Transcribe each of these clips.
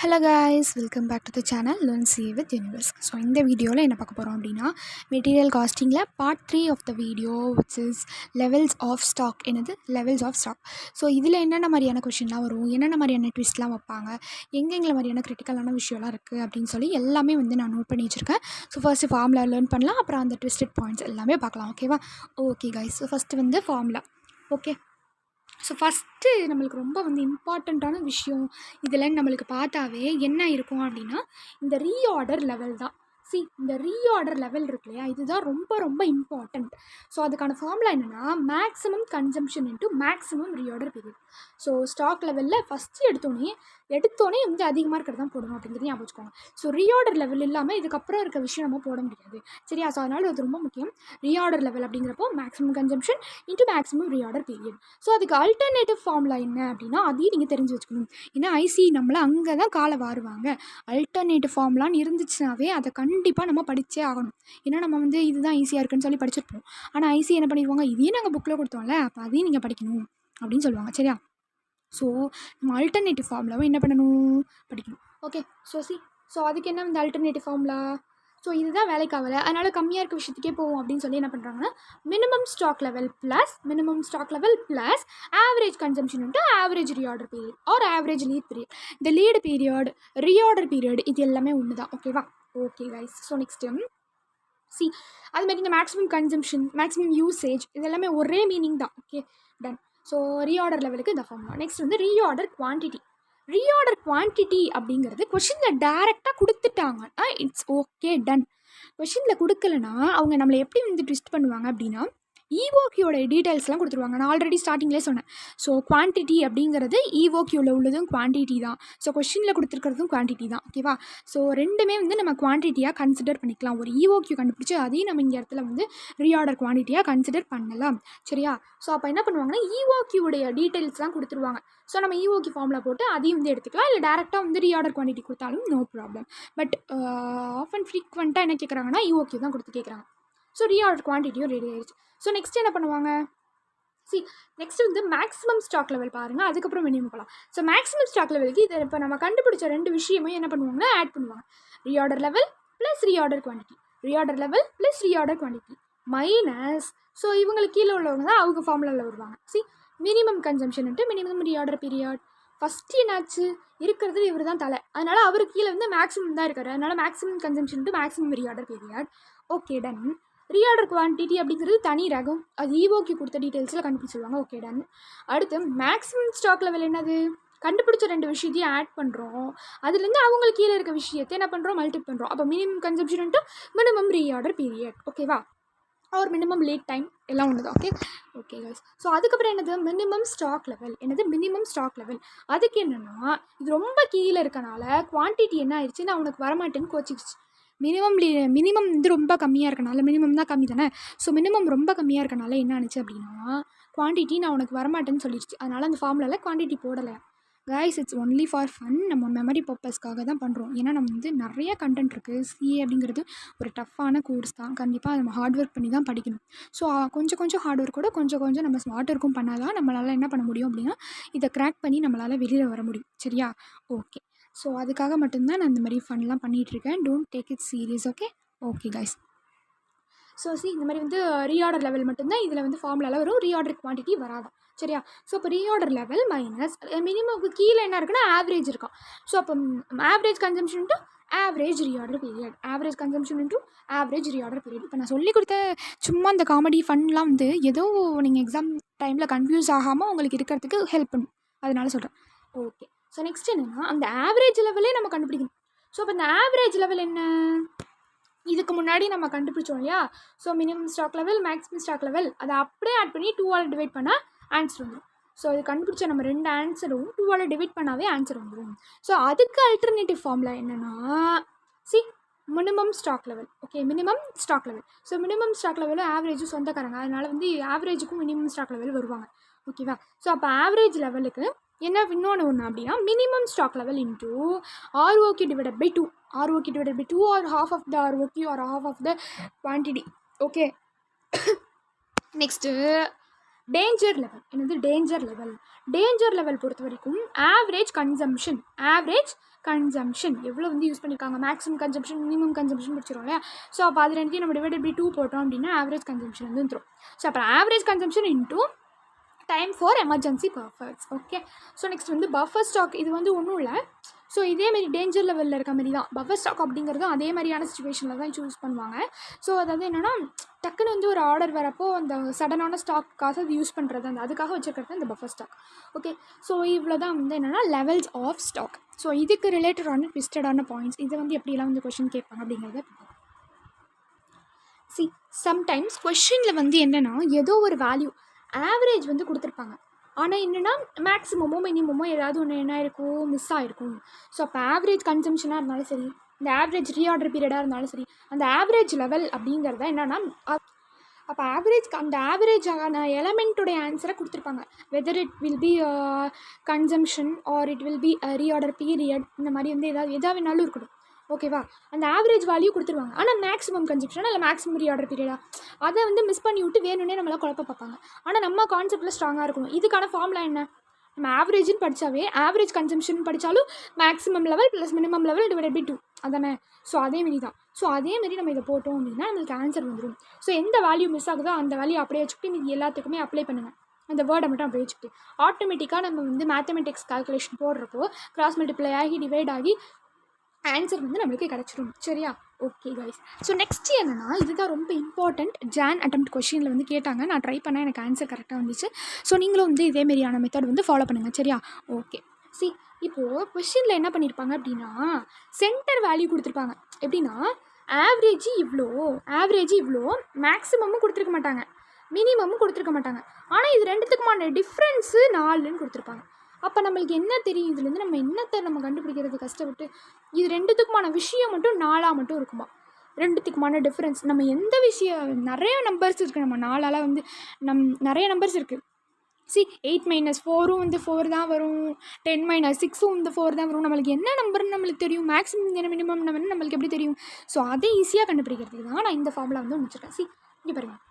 Hello guys, welcome back to the channel learn C with universe. So இந்த வீடியோவில் என்ன பார்க்க போகிறோம் அப்படின்னா, மெட்டீரியல் காஸ்டிங்கில் part 3 of the video which is levels of stock. என்னது லெவல்ஸ் ஆஃப் ஸ்டாக்? ஸோ இதில் என்னென்ன மாதிரியான கொஷின்லாம் வரும், என்னென்ன மாதிரியான ட்விஸ்ட்லாம் வைப்பாங்க, எங்கெங்கே மாதிரியான கிரிட்டிக்கலான விஷயம்லாம் இருக்குது அப்படின்னு சொல்லி எல்லாமே நான் நோட் பண்ணி வச்சுருக்கேன். ஸோ ஃபர்ஸ்ட்டு ஃபார்முலா லேர்ன் பண்ணலாம், அப்புறம் அந்த ட்விஸ்டட் பாயிண்ட்ஸ் எல்லாமே பார்க்கலாம். ஓகேவா? Okay guys, so first formula. Okay, so first நம்மளுக்கு ரொம்ப இம்பார்ட்டண்ட்டான விஷயம் இதில் நம்மளுக்கு பார்த்தாவே என்ன இருக்கும் அப்படின்னா, இந்த ரீஆர்டர் லெவல் தான். இந்த ரீஆர்டர் லெவல் இருக்கு இல்லையா, இதுதான் ரொம்ப ரொம்ப இம்பார்ட்டண்ட். ஸோ அதுக்கான ஃபார்முலா என்னென்னா, maximum consumption into maximum reorder period. So stock லெவலில் ஃபஸ்ட்டு எடுத்தோன்னே அதிகமாக இருக்கிறது தான் போடணும் அப்படிங்கிறது ஞாபகம் வச்சுக்கோங்க. ஸோ ரீஆர்டர் லெவல் இல்லாமல் இதுக்கப்புறம் இருக்க விஷயம் நம்ம போட முடியாது. சரியா? ஸோ அதனால் அது ரொம்ப முக்கியம். ரீஆர்டர் லெவல் அப்படிங்கிறப்போ maximum consumption into maximum reorder period. So அதுக்கு அல்டர்னேட்டிவ் ஃபார்முலா என்ன அப்படின்னா, அதையும் நீங்கள் தெரிஞ்சு வச்சுக்கணும். ஏன்னா ஐசி நம்மளை அங்கே தான் காலை வாருவாங்க. அல்டர்னேட்டிவ் ஃபார்முலான்னு இருந்துச்சுனாவே அதை கண்டிப்பாக நம்ம படித்தே ஆகணும். ஏன்னா நம்ம இதுதான் ஈஸியாக இருக்குன்னு சொல்லி படிச்சிருப்போம். ஆனால் ஐசி என்ன பண்ணிடுவாங்க, இதையும் நாங்கள் புக்கில் கொடுத்தோம்ல, அப்போ அதையும் நீங்கள் படிக்கணும் அப்படின்னு சொல்லுவாங்க. சரியா? ஸோ நம்ம அல்டர்னேட்டிவ் ஃபார்முலாவை என்ன பண்ணணும், படிக்கணும். ஓகே, ஸோ அதுக்கு என்ன அல்டர்னேட்டிவ் ஃபார்முலா? ஸோ இதுதான் வேலைக்காகல, அதனால் கம்மியாக இருக்க விஷயத்துக்கே போவோம் அப்படின்னு சொல்லி என்ன பண்ணுறாங்கன்னா, minimum stock level plus average consumption into average reorder period or average lead period. இந்த லீடு பீரியட், ரீஆர்டர் பீரியட் இது எல்லாமே ஒன்று தான். ஓகேவா? ஓகே கைஸ், ஸோ நெக்ஸ்ட்டு அதுமாதிரி இந்த மேக்ஸிமம் கன்சம்ஷன், மேக்ஸிமம் யூசேஜ் இது எல்லாமே ஒரே மீனிங் தான். Okay, ton. ஸோ ரீஆர்டர் லெவலுக்கு இந்த formula. Next reorder quantity. Reorder quantity அப்படிங்கிறது கொஷினில் டேரெக்டாக கொடுத்துட்டாங்கன்னா இட்ஸ் ஓகே, டன். கொஷினில் கொடுக்கலனா அவங்க நம்மளை எப்படி ட்விஸ்ட் பண்ணுவாங்க அப்படின்னா, ஈஓக்யூட டீட்டெயில்ஸ்லாம் கொடுத்துருவாங்க. நான் ஆல்ரெடி ஸ்டார்டிங்லேயே சொன்னேன். ஸோ குவான்டிட்டி அப்படிங்கிறது ஈஓக்யூவில் உள்ளதும் குவான்டிட்டி தான். ஸோ கொஷினில் கொடுத்துருக்கிறதும் குவான்டிட்டி தான். ஓகேவா? ஸோ ரெண்டுமே நம்ம குவான்டிட்டியாக கன்சிடர் பண்ணிக்கலாம். ஒரு ஈஓக்யூ கண்டுபிடிச்சி அதையும் நம்ம இந்த இடத்துல ரீஆர்டர் குவான்டிட்டியாக கன்சிடர் பண்ணலாம். சரியா? ஸோ அப்போ என்ன பண்ணுவாங்கன்னா, ஈஓக்யூடைய டீட்டெயில்ஸ்லாம் கொடுத்துருவாங்க. ஸோ நம்ம ஈஓக்யூ ஃபார்மில் போட்டு அதையும் எடுத்துக்கலாம். இல்லை டேரெக்டாக ரீஆர்டர் குவான்டிட்டி கொடுத்தாலும் நோ ப்ராப்ளம். பட் ஆஃப் அண்ட் ஃப்ரீக்வெண்ட்டாக என்ன கேட்குறாங்கன்னா, ஈஓக்யூ தான் கொடுத்து கேட்குறாங்க. ஸோ ரீஆர்டர் குவான்டிட்டியும் ரெடி ஆயிடுச்சு. ஸோ நெக்ஸ்ட் என்ன பண்ணுவாங்க, நெக்ஸ்ட் மேக்ஸிமம் ஸ்டாக் லெவல் பாருங்கள், அதுக்கப்புறம் மினிமம் போகலாம். ஸோ மேக்ஸிமம் ஸ்டாக் லெவலுக்கு இதை இப்போ நம்ம கண்டுபிடிச்ச ரெண்டு விஷயமும் என்ன பண்ணுவாங்கன்னா ஆட் பண்ணுவாங்க. Reorder level plus reorder quantity, reorder level plus reorder quantity minus, so இவங்களுக்கு கீழே உள்ளவங்க தான் அவங்க ஃபார்முலாவில் வருவாங்க. Minimum consumption into minimum reorder period. First என்னாச்சு, இருக்கிறது இவர் தான் தலை, அதனால் அவருக்கு கீழே மேக்ஸிமம் தான் இருக்காரு, அதனால் maximum consumption into maximum reorder period. Okay, done. Reorder quantity அப்படிங்கிறது தனி ரகம், அது ஈஓக்கு கொடுத்த டீட்டெயில்ஸில் கண்டுபிடிச்சிருவாங்க. Okay, done. அடுத்து மேக்ஸிமம் ஸ்டாக் லெவல் என்னது, கண்டுபிடிச்ச ரெண்டு விஷயத்தையும் ஆட் பண்ணுறோம், அதுலேருந்து அவங்களுக்கு கீழே இருக்க விஷயத்தை என்ன பண்ணுறோம், மல்டிப் பண்ணுறோம். அப்போ minimum consumption into minimum reorder period. ஓகேவா? ஒரு மினிமம் லேட் டைம் எல்லாம் ஒன்று தான். Okay guys. ஸோ அதுக்கப்புறம் minimum stock level. Minimum stock level அதுக்கு என்னென்னா, இது ரொம்ப கீழே இருக்கனால குவான்டிட்டி என்ன ஆயிடுச்சு, நான் உனக்கு வரமாட்டேன்னு கோச்சிக்கிச்சு. மினிமம் ரொம்ப கம்மியாக இருக்கனால, மினிமம் தான் கம்மி தானே, ஸோ மினிமம் ரொம்ப கம்மியாக இருக்கனால என்ன ஆனிச்சு அப்படின்னா, குவான்டிட்டி நான் உனக்கு வரமாட்டேன்னு சொல்லிடுச்சு. அதனால் அந்த ஃபார்முலாவில் குவான்டிட்டி போடலை. Guys, it's only for fun. நம்ம மெமரி பர்பஸ்க்காக தான் பண்ணுறோம். ஏன்னா நம்ம நிறைய கண்டென்ட் இருக்குது. சிஏ அப்படிங்கிறது ஒரு டஃப்பான கோர்ஸ் தான். கண்டிப்பாக நம்ம ஹார்ட் ஒர்க் பண்ணி தான் படிக்கணும். ஸோ கொஞ்சம் ஹார்ட் ஒர்க்கோட கொஞ்சம் நம்ம ஸ்மார்ட் ஒர்க்கும் பண்ணால் தான் நம்மளால் என்ன பண்ண முடியும் அப்படின்னா, இதை கிராக் பண்ணி நம்மளால் வெளியில் வர முடியும். சரியா? ஓகே, ஸோ அதுக்காக மட்டும்தான் நான் இந்த மாதிரி ஃபன்லாம் பண்ணிகிட்ருக்கேன். Don't take it serious. Okay guys. So இந்த மாதிரி ரீஆர்டர் லெவல் மட்டும்தான் இதில் ஃபார்முலாவில் வரும், ரீஆர்டர் குவான்டிட்டி வராது. சரியா? ஸோ இப்போ ரீஆர்டர் லெவல் மைனஸ் மினிமம்க்கு கீழே என்ன இருக்குன்னா ஆவரேஜ் இருக்கும். ஸோ அப்போ average consumption into average reorder period, average consumption into average reorder period. இப்போ நான் சொல்லிக் கொடுத்த சும்மா இந்த காமெடி ஃபன்லாம் ஏதோ நீங்கள் எக்ஸாம் டைமில் கன்ஃபியூஸ் ஆகாமல் உங்களுக்கு இருக்கிறதுக்கு ஹெல்ப் பண்ணும், அதனால சொல்கிறேன். ஓகே, ஸோ நெக்ஸ்ட் என்னென்னா, அந்த ஆவரேஜ் லெவலே நம்ம கண்டுபிடிக்கணும். ஸோ இப்போ இந்த ஆவரேஜ் லெவல் என்ன, இதுக்கு முன்னாடி நம்ம கண்டுபிடிச்சோம் இல்லையா. So minimum stock level, maximum stock level, அதை அப்படியே ஆட் பண்ணி 2ஆல் டிவைட் பண்ணால் ஆன்சர் வந்துடும். ஸோ இது கண்டுபிடிச்ச நம்ம ரெண்டு ஆன்சரும் 2ஆல் டிவைட் பண்ணாவே ஆன்சர் வந்துடும். ஸோ அதுக்கு அல்டர்னேட்டிவ் ஃபார்முலா என்னென்னா, minimum stock level. Okay, minimum stock level. So minimum stock லெவலும் ஆவரேஜும் சொந்தக்காரங்க, அதனால் ஆவரேஜுக்கும் மினிமம் ஸ்டாக் லெவல் வருவாங்க. ஓகேவா? ஸோ அப்போ ஆவரேஜ் லெவலுக்கு என்ன இன்னொன்று அப்படின்னா, minimum stock level into ROQ divided by 2, ROQ divided by 2 or half of the ROQ or half of the quantity. Okay. Next, danger level. என்னது danger level? Danger level பொறுத்த வரைக்கும் average கன்சம்ஷன் எவ்வளோ வந்து use பண்ணியிருக்காங்க, maximum consumption minimum consumption பிடிச்சிரும் இல்லையா. So அப்போ அது ரெண்டையும் நம்ம டிவைடட் பை 2 போட்டோம் அப்படின்னா ஆவரேஜ் கன்சம்ஷன் வந்து வந்துடும். ஸோ அப்போ average consumption into time for emergency purpose. Okay. So next வந்து பஃபர் ஸ்டாக். இது வந்து ஒன்றும் இல்லை. ஸோ இதேமாரி டேஞ்சர் லெவலில் இருக்க மாதிரி தான் பஃபர் ஸ்டாக் அப்படிங்கிறதும் அதே மாதிரியான சுச்சுவேஷனில் தான் சூஸ் பண்ணுவாங்க. ஸோ அதாவது என்னென்னா டக்குன்னு வந்து ஒரு ஆர்டர் வரப்போ அந்த சடனான ஸ்டாக்காக அது யூஸ் பண்ணுறது, அந்த அதுக்காக வச்சுருக்கிறது இந்த பஃபர் ஸ்டாக். ஓகே. ஸோ இவ்வளோ தான் வந்து என்னென்னா லெவல்ஸ் ஆஃப் ஸ்டாக். ஸோ இதுக்கு ரிலேட்டடான ட்விஸ்டடான பாயிண்ட்ஸ் இதை வந்து எப்படிலாம் வந்து கொஷின் கேட்பாங்க அப்படிங்கிறத சம்டைம்ஸ் கொஷினில் வந்து என்னென்னா ஏதோ ஒரு வேல்யூ ஆவரேஜ் வந்து கொடுத்துருப்பாங்க. ஆனால் என்னென்னா மேக்ஸிமமோ மினிமமோ ஏதாவது ஒன்று என்ன இருக்கும், மிஸ் ஆகிருக்கும். ஸோ அப்போ ஆவரேஜ் கன்சம்ஷனாக இருந்தாலும் சரி, இந்த ஆவரேஜ் ரீஆர்டர் பீரியடாக இருந்தாலும் சரி, அந்த ஆவரேஜ் லெவல் அப்படிங்கிறத என்னென்னா அப்போ அந்த ஆவரேஜான எலமெண்ட்டுடைய ஆன்சரை கொடுத்துருப்பாங்க. Whether it will B consumption R it will B reorder period, இந்த மாதிரி வந்து எதாவது வேணாலும் இருக்கணும். ஓகேவா. அந்த ஆவரேஜ் வேல்யூ கொடுத்துருவாங்க. ஆனால் மேக்ஸிமம் கன்சம்ஷன் இல்லை மேக்ஸிமம் ரீஆர்டர் பீரியடா அதை வந்து மிஸ் பண்ணி விட்டு வேணும்னே நம்மளால் குழப்ப பார்ப்பாங்க. ஆனால் நம்ம கான்செப்டில் ஸ்ட்ராங்காக இருக்கணும். இதுக்கான ஃபார்முலா என்ன, நம்ம ஆவரேஜ்னு படித்தாவே ஆவரேஜ் கன்சம்ஷன் படித்தாலும் maximum level plus minimum level divided by 2 அதானே. ஸோ அதேமாரி தான். ஸோ அதேமாரி நம்ம இதை போட்டோம் அப்படின்னா நம்மளுக்கு ஆன்சர் வந்துடும். ஸோ எந்த வேல்யூ மிஸ் ஆகுதோ அந்த வேல்யூ அப்படியே வச்சுக்கிட்டு நீங்கள் எல்லாத்துக்குமே அப்ளை பண்ணுங்கள். அந்த வேர்டை மட்டும் அப்படியே வச்சுக்கிட்டு ஆட்டோமேட்டிக்காக நம்ம வந்து மேத்தமெட்டிக்ஸ் கால்குலேஷன் போடுறப்போ கிராஸ் மல்டிப்ளை ஆகி டிவைட் ஆகி ஆன்சர் வந்து நம்மளுக்கு கிடச்சிடும். சரியா. Okay guys. ஸோ நெக்ஸ்ட் என்னென்னா இதுதான் ரொம்ப இம்பார்ட்டண்ட். ஜான் அட்டெம்ப்ட் கொஷினில் வந்து கேட்டாங்க. நான் ட்ரை பண்ணேன், எனக்கு ஆன்சர் கரெக்டாக வந்துச்சு. ஸோ நீங்களும் வந்து இதேமாரியான மெத்தட் வந்து ஃபாலோ பண்ணுங்கள். சரியா. ஓகே. இப்போது கொஷினில் என்ன பண்ணியிருப்பாங்க அப்படின்னா சென்டர் வேல்யூ கொடுத்துருப்பாங்க. எப்படின்னா ஆவரேஜ் இவ்வளோ மேக்ஸிமமும் கொடுத்துருக்க மாட்டாங்க, மினிமமும் கொடுத்துருக்க மாட்டாங்க. ஆனால் இது ரெண்டுத்துக்குமான டிஃப்ரென்ஸு 4ன்னு கொடுத்துருப்பாங்க. அப்போ நம்மளுக்கு என்ன தெரியும், இதுலேருந்து நம்ம என்னத்தை நம்ம கண்டுபிடிக்கிறது கஷ்டப்பட்டு, இது ரெண்டுத்துக்குமான விஷயம் மட்டும் 4ஆக மட்டும் இருக்குமா, ரெண்டுத்துக்குமான டிஃப்ரென்ஸ். நம்ம எந்த விஷயம் நிறைய நம்பர்ஸ் இருக்குது, நம்ம 4ஆல் வந்து நிறைய நம்பர்ஸ் இருக்குது. 8 - 4 வந்து 4 தான் வரும், 10 - 6 வந்து 4 தான் வரும். நம்மளுக்கு என்ன நம்பர்னு நம்மளுக்கு தெரியும், மேக்ஸிமம் என்ன மினிமம் நம்மளுக்கு எப்படி தெரியும். ஸோ அதை ஈஸியாக கண்டுபிடிக்கிறதுக்கு தான் நான் இந்த ஃபார்முலா வந்து வச்சுருக்கேன். இங்கே பாருங்கள்,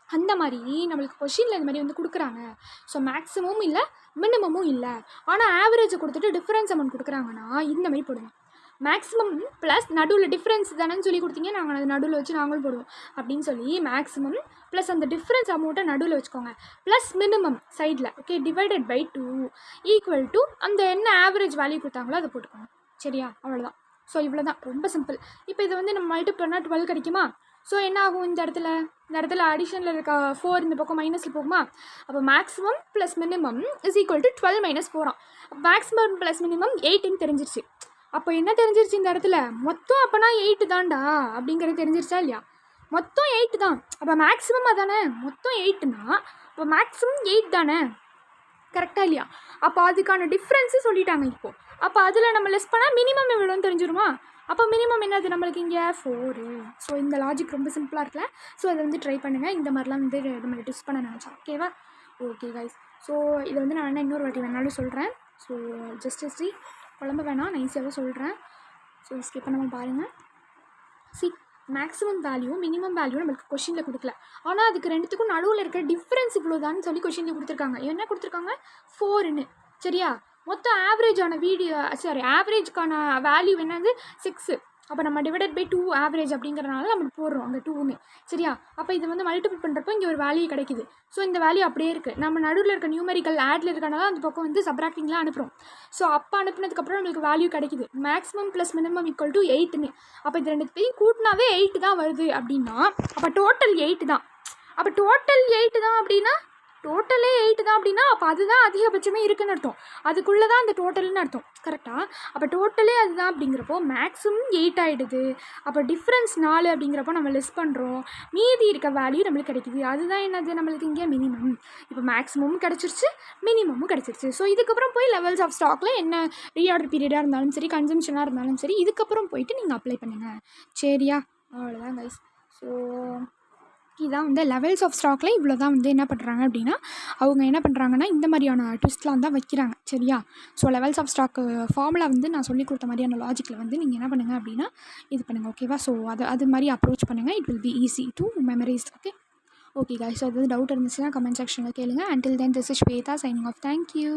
அந்த மாதிரி நம்மளுக்கு கொஷினில் இந்த மாதிரி வந்து கொடுக்குறாங்க. ஸோ மேக்ஸிமமும் இல்லை மினிமமும் இல்லை, ஆனால் ஆவரேஜை கொடுத்துட்டு டிஃப்ரென்ஸ் அமௌண்ட் கொடுக்குறாங்கன்னா இந்த மாதிரி போடுங்க. மேக்ஸிமம் ப்ளஸ் நடுவில் டிஃப்ரென்ஸ் தானேன்னு சொல்லி கொடுத்தீங்க, நாங்கள் அதை நடுவில் வச்சு நாங்களும் போடுவோம் அப்படின்னு சொல்லி மேக்ஸிமம் ப்ளஸ் அந்த டிஃப்ரென்ஸ் அமௌண்ட்டை நடுவில் வச்சுக்கோங்க, ப்ளஸ் மினிமம் சைடில். Okay. Divided by 2 equal to அந்த என்ன ஆவரேஜ் வேல்யூ கொடுத்தாங்களோ அதை போட்டுக்கோங்க. சரியா. அவ்வளோதான். ஸோ இவ்வளோ தான், ரொம்ப சிம்பிள். இப்போ இதை வந்து நம்ம மல்டிபிள் பண்ணால் 12 கிடைக்குமா. ஸோ என்ன ஆகும், இந்த இடத்துல அடிஷனில் இருக்க 4 இந்த பக்கம் மைனஸில் போகுமா. அப்போ maximum plus minimum is equal to 12 - 4. Maximum plus minimum 8ன்னு தெரிஞ்சிருச்சு. அப்போ என்ன தெரிஞ்சிருச்சு இந்த இடத்துல, மொத்தம் அப்போனா 8 தான்டா அப்படிங்கிறது தெரிஞ்சிருச்சா இல்லையா. மொத்தம் 8 தான். அப்போ மேக்ஸிமம் அதானே, மொத்தம் 8னா அப்போ மேக்ஸிமம் 8 தானே, கரெக்டாக இல்லையா. அப்போ அதுக்கான டிஃப்ரென்ஸு சொல்லிட்டாங்க இப்போது. அப்போ அதில் நம்ம லெஸ் பண்ணால் மினிமம் எவ்வளோன்னு தெரிஞ்சிருமா. அப்போ மினிமம் என்னது நம்மளுக்கு இங்கே 4. ஸோ இந்த லாஜிக் ரொம்ப சிம்பிளாக இருக்குல்ல. ஸோ அதை வந்து ட்ரை பண்ணுங்கள். இந்த மாதிரிலாம் வந்து நம்ம டிப்ஸ் பண்ண நினச்சோம். ஓகேவா. Okay guys. ஸோ இதை வந்து நான் என்ன இன்னொரு வாட்டி வேணாலும் சொல்கிறேன். ஸோ ஜஸ்ட் குழம்பு வேணாம், நான் ஈஸியாகவே சொல்கிறேன். ஸோ ஸ்கிப் பண்ணாமல் பாருங்கள். மேக்ஸிமம் வேல்யூ மினிமம் வேல்யூ நம்மளுக்கு கொஷினில் கொடுக்கல, ஆனால் அதுக்கு ரெண்டுத்துக்கும் நடுவில் இருக்கிற டிஃப்ரென்ஸ் இவ்வளோதான்னு சொல்லி கொஷினில் கொடுத்துருக்காங்க. என்ன கொடுத்துருக்காங்க, 4ன்னு. சரியா. மொத்தம் ஆவரேஜான ஆவரேஜ்க்கான வேல்யூ என்னது 6. அப்போ நம்ம டிவைடட் பை 2 ஆவரேஜ் அப்படிங்கிறனால நம்ம போடுறோம் அங்கே 2ன்னு. சரியா. அப்போ இது வந்து மல்டிபிள் பண்ணுறப்போ இங்கே ஒரு வேல்யூ கிடைக்குது. ஸோ இந்த வேல்யூ அப்படியே இருக்குது. நம்ம நடுவில் இருக்க நியூமெரிக்கல் ஆடில் இருக்கனால அந்த பக்கம் வந்து சப்ராக்டிங்லாம் அனுப்புகிறோம். ஸோ அப்போ அனுப்புனதுக்கப்புறம் நம்மளுக்கு வேல்யூ கிடைக்குது maximum plus minimum equal to 8ன்னு. அப்போ இது ரெண்டுத்தையும் கூட்டினாவே 8 தான் வருது அப்படின்னா அப்போ டோட்டல் 8 தான். அப்போ டோட்டல் 8 தான் அப்படின்னா டோட்டலே 8 தான் அப்படின்னா அப்போ அதுதான் அதிகபட்சமே இருக்குதுன்னு அர்த்தம். அதுக்குள்ளே தான் அந்த டோட்டல்னு அர்த்தம். கரெக்டாக. அப்போ டோட்டலே அதுதான் அப்படிங்கிறப்போ மேக்ஸிமம் 8 ஆகிடுது. அப்போ டிஃப்ரென்ஸ் 4 அப்படிங்கிறப்போ நம்ம லெஸ் பண்ணுறோம், மீதி இருக்க வேல்யூ நம்மளுக்கு கிடைக்குது. அதுதான் என்னது நம்மளுக்கு இங்கே மினிமம். இப்போ மேக்ஸிமமும் கிடச்சிருச்சு, மினிமமும் கிடச்சிருச்சு. ஸோ இதுக்கப்புறம் போய் லெவல்ஸ் ஆஃப் ஸ்டாக்கில் என்ன ரீஆர்டர் பீரியடாக இருந்தாலும் சரி, கன்சம்ஷனாக இருந்தாலும் சரி, இதுக்கப்புறம் போயிட்டு நீங்கள் அப்ளை பண்ணுங்கள். சரியா. அவ்வளோதான் கைஸ். ஸோ இதான் வந்து லெவல்ஸ் ஆஃப் ஸ்டாக்கில் இவ்வளோ தான் வந்து என்ன பண்ணுறாங்க அப்படின்னா அவங்க என்ன பண்ணுறாங்கன்னா இந்த மாதிரியான ட்விஸ்ட்லாம் தான் வைக்கிறாங்க. சரியா. So levels of stock formula வந்து நான் சொல்லி கொடுத்த மாதிரியான லாஜிக்கில் வந்து நீங்கள் என்ன பண்ணுங்கள் அப்படின்னா இது பண்ணுங்கள். ஓகேவா. ஸோ அது மாதிரி அப்ரோச் பண்ணுங்கள். It will be easy to memorise. Okay guys. So அது டவுட் இருந்துச்சுன்னா கமெண்ட் செக்ஷனில் கேளுங்க. Until then this is Shweta signing off. Thank you.